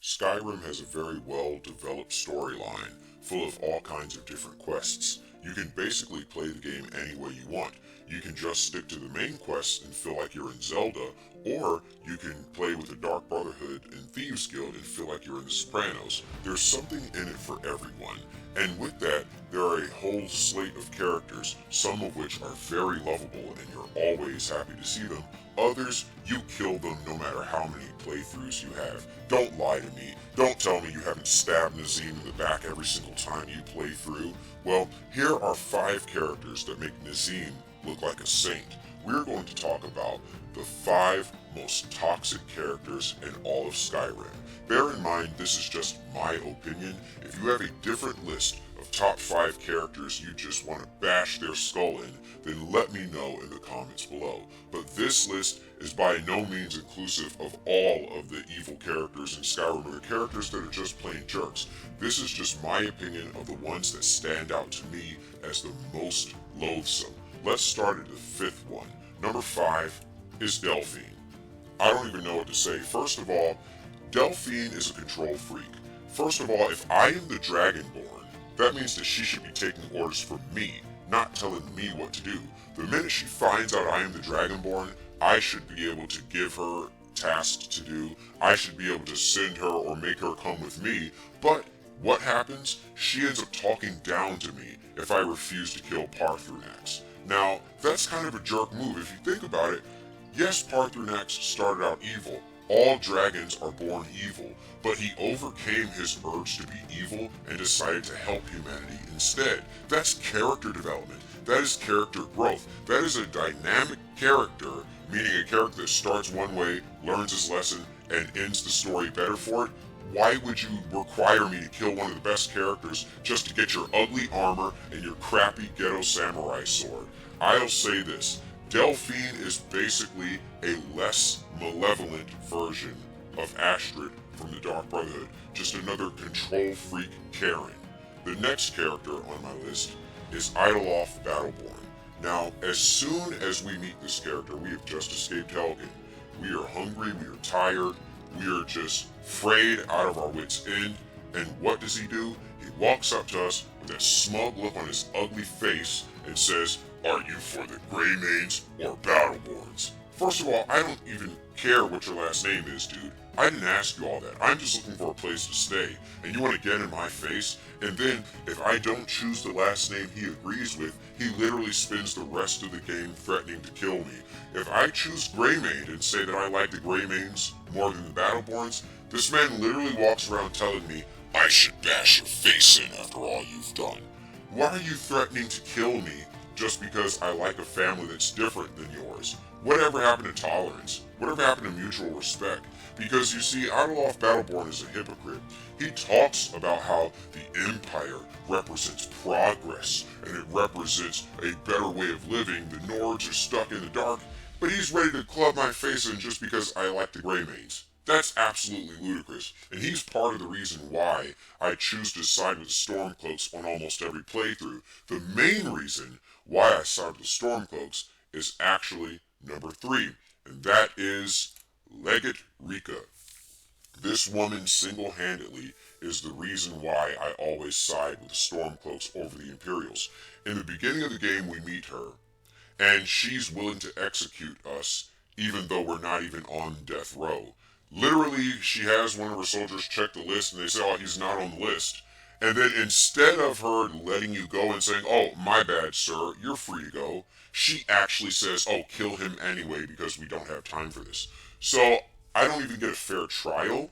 Skyrim has a very well-developed storyline, full of all kinds of different quests. You can basically play the game any way you want. You can just stick to the main quests and feel like you're in Zelda, or you can play with the Dark Brotherhood and Thieves Guild and feel like you're in the Sopranos. There's something in it for everyone. And with that, there are a whole slate of characters, some of which are very lovable and you're always happy to see them. Others, you kill them no matter how many playthroughs you have. Don't lie to me. Don't tell me you haven't stabbed Nazim in the back every single time you play through. Well, here are 5 characters that make Nazim look like a saint. We're going to talk about the 5 most toxic characters in all of Skyrim. Bear in mind, this is just my opinion. If you have a different list of top 5 characters you just want to bash their skull in, then let me know in the comments below. But this list is by no means inclusive of all of the evil characters in Skyrim, or the characters that are just plain jerks. This is just my opinion of the ones that stand out to me as the most loathsome. Let's start at the 5th one. Number 5 is Delphine. I don't even know what to say. First of all, Delphine is a control freak. First of all, if I am the Dragonborn, that means that she should be taking orders from me, not telling me what to do. The minute she finds out I am the Dragonborn, I should be able to give her tasks to do. I should be able to send her or make her come with me. But what happens? She ends up talking down to me if I refuse to kill Parthurnax. Now, that's kind of a jerk move. If you think about it, yes, Parthurnax started out evil. All dragons are born evil, but he overcame his urge to be evil and decided to help humanity instead. That's character development. That is character growth. That is a dynamic character, meaning a character that starts one way, learns his lesson, and ends the story better for it. Why would you require me to kill one of the best characters just to get your ugly armor and your crappy ghetto samurai sword? I'll say this. Delphine is basically a less malevolent version of Astrid from the Dark Brotherhood, just another control freak Karen. The next character on my list is Idleoff Battleborn. Now, as soon as we meet this character, we have just escaped Helgen. We are hungry, we are tired, we are just frayed out of our wits' end, and what does he do? He walks up to us with that smug look on his ugly face and says, "Are you for the Greymaids or Battleborns?" First of all, I don't even care what your last name is, dude. I didn't ask you all that. I'm just looking for a place to stay, and you want to get in my face? And then, if I don't choose the last name he agrees with, he literally spends the rest of the game threatening to kill me. If I choose Greymaid and say that I like the Greymaids more than the Battleborns, this man literally walks around telling me, "I should bash your face in after all you've done." Why are you threatening to kill me just because I like a family that's different than yours? Whatever happened to tolerance? Whatever happened to mutual respect? Because you see, Idleoff Battleborn is a hypocrite. He talks about how the Empire represents progress and it represents a better way of living. The Nords are stuck in the dark, but he's ready to club my face in just because I like the Greymaids. That's absolutely ludicrous, and he's part of the reason why I choose to side with the Stormcloaks on almost every playthrough. The main reason why I side with the Stormcloaks is actually number 3, and that is Legate Rika. This woman single-handedly is the reason why I always side with the Stormcloaks over the Imperials. In the beginning of the game, we meet her, and she's willing to execute us even though we're not even on death row. Literally, she has one of her soldiers check the list, and they say, "Oh, he's not on the list." And then instead of her letting you go and saying, "Oh, my bad, sir, you're free to go," she actually says, "Oh, kill him anyway because we don't have time for this." So I don't even get a fair trial,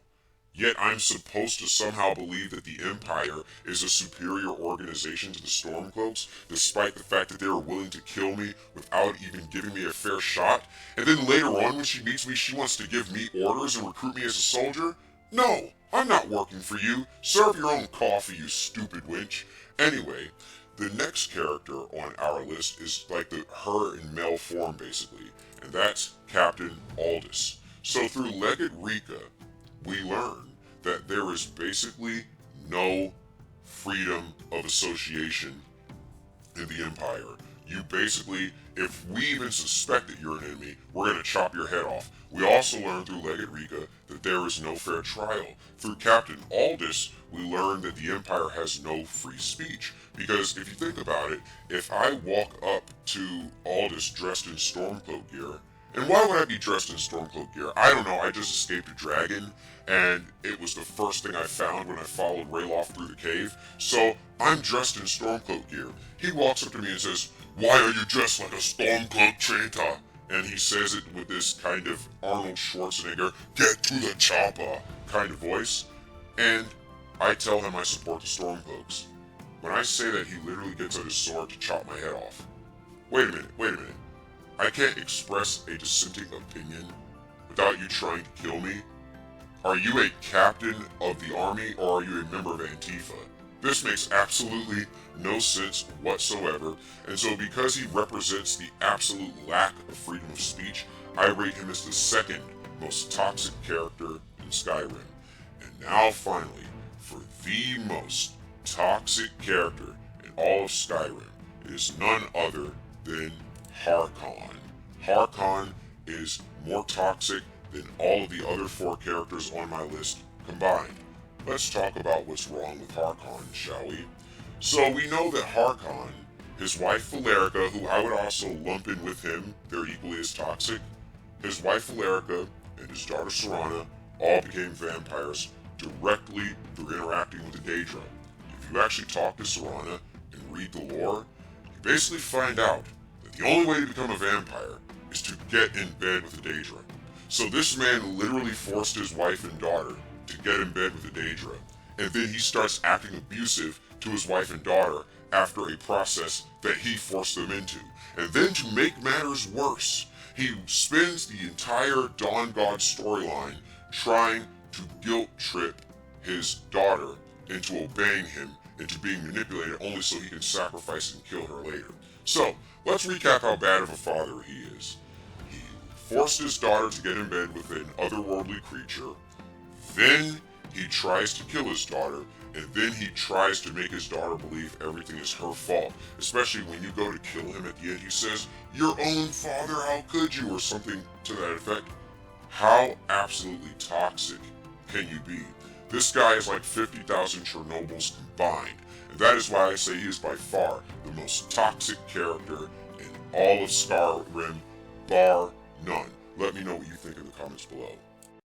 yet I'm supposed to somehow believe that the Empire is a superior organization to the Stormcloaks, despite the fact that they were willing to kill me without even giving me a fair shot. And then later on when she meets me, she wants to give me orders and recruit me as a soldier? No, I'm not working for you. Serve your own coffee, you stupid wench. Anyway, the next character on our list is like her in male form, basically, and that's Captain Aldous. So through Legate Rika, we learn that there is basically no freedom of association in the Empire. You basically, if we even suspect that you're an enemy, we're going to chop your head off. We also learn through Legate Rika that there is no fair trial. Through Captain Aldous, we learn that the Empire has no free speech. Because if you think about it, if I walk up to Aldous dressed in Stormcloak gear, and why would I be dressed in Stormcloak gear? I don't know, I just escaped a dragon, and it was the first thing I found when I followed Rayloff through the cave, so I'm dressed in Stormcloak gear. He walks up to me and says, "Why are you dressed like a Stormcloak traitor?" And he says it with this kind of Arnold Schwarzenegger, "Get to the chopper" kind of voice. And I tell him I support the Stormcloaks. When I say that, he literally gets out his sword to chop my head off. Wait a minute. I can't express a dissenting opinion without you trying to kill me? Are you a captain of the army or are you a member of Antifa? This makes absolutely no sense whatsoever, and so because he represents the absolute lack of freedom of speech, I rate him as the second most toxic character in Skyrim. And now finally, for the most toxic character in all of Skyrim, it is none other than Harkon. Harkon is more toxic than all of the other 4 characters on my list combined. Let's talk about what's wrong with Harkon, shall we? So we know that Harkon, his wife Valerica, who I would also lump in with him, they're equally as toxic. His wife Valerica and his daughter Serana all became vampires directly through interacting with the Daedra. If you actually talk to Serana and read the lore, you basically find out that the only way to become a vampire is to get in bed with the Daedra. So this man literally forced his wife and daughter to get in bed with the Daedra, and then he starts acting abusive to his wife and daughter after a process that he forced them into. And then to make matters worse, he spends the entire Dawn God storyline trying to guilt trip his daughter into obeying him, into being manipulated only so he can sacrifice and kill her later. So, let's recap how bad of a father he is. He forced his daughter to get in bed with an otherworldly creature, then he tries to kill his daughter, and then he tries to make his daughter believe everything is her fault. Especially when you go to kill him at the end, he says, "Your own father, how could you?" or something to that effect. How absolutely toxic can you be? This guy is like 50,000 Chernobyls combined, and that is why I say he is by far the most toxic character in all of Skyrim, bar none. Let me know what you think in the comments below.